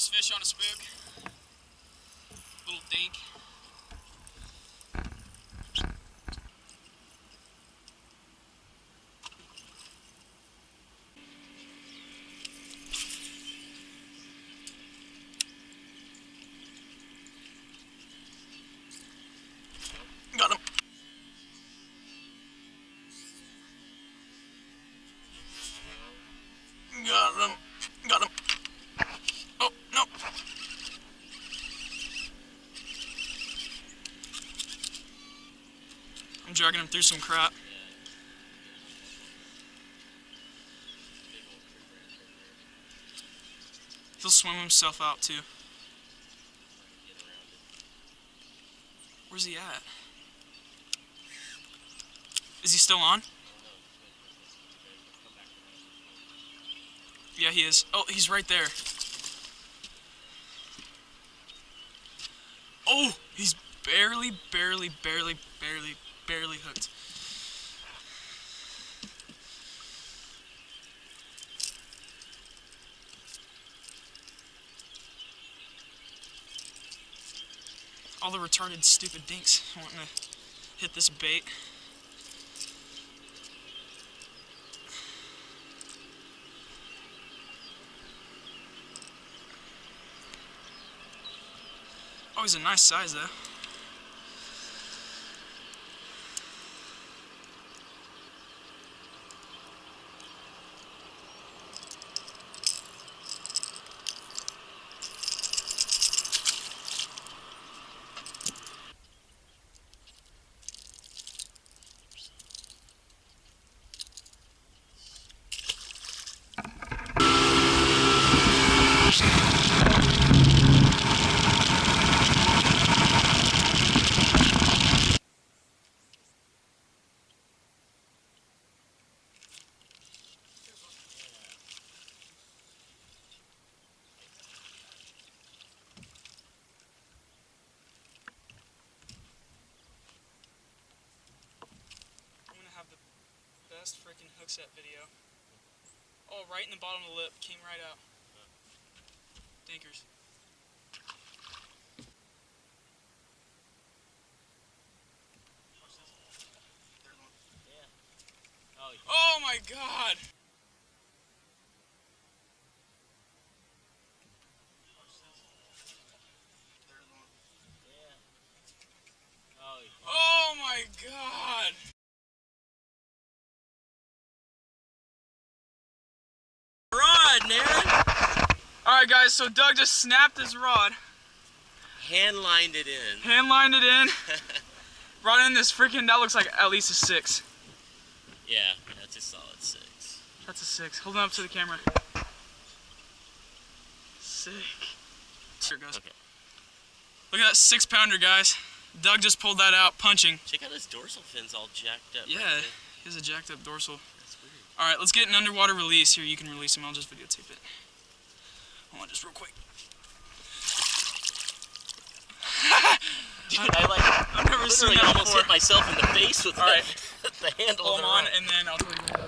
First fish on a spook. Little dink. Got him. Got him. Got him. Oh, no. I'm dragging him through some crap. He'll swim himself out too. Where's he at? Is he still on? Yeah, he is. Oh, he's right there. Oh, he's barely hooked. All the retarded, stupid dinks wanting to hit this bait. Oh, he's a nice size though. Best freaking hook set video. Oh, right in the bottom of the lip, came right out. Dinkers. Oh my god! Oh my god! Rod, man! Alright guys, so Doug just snapped his rod. Hand lined it in. Hand lined it in. Brought in this freaking, that looks like at least a 6. Yeah, that's a solid 6. That's a 6. Hold it up to the camera. Sick. Here it goes. Okay. Look at that 6-pounder, guys. Doug just pulled that out, punching. Check out his dorsal fins all jacked up. Yeah, right he has a jacked up dorsal. That's weird. Alright, let's get an underwater release. Here, you can release him. I'll just videotape it. Hold on, just real quick. Dude, I've never seen that almost before. hit myself in the face with All right. the handle Hold of the on, rod. and then I'll tell you.